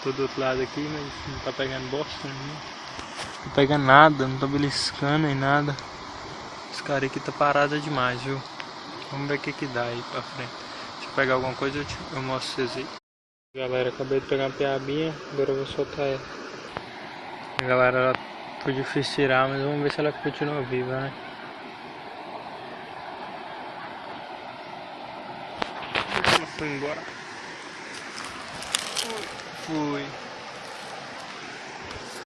tô do outro lado aqui, mas não tá pegando bosta nenhuma. Não tá pegando nada, não tá beliscando nem nada. Esse cara aqui tá parado demais, viu? Vamos ver o que dá aí pra frente. Se eu pegar alguma coisa eu mostro pra vocês aí. Galera, acabei de pegar uma piabinha, agora eu vou soltar ela. Galera, ela foi difícil tirar, mas vamos ver se ela continua viva, né? Ela foi embora. Fui.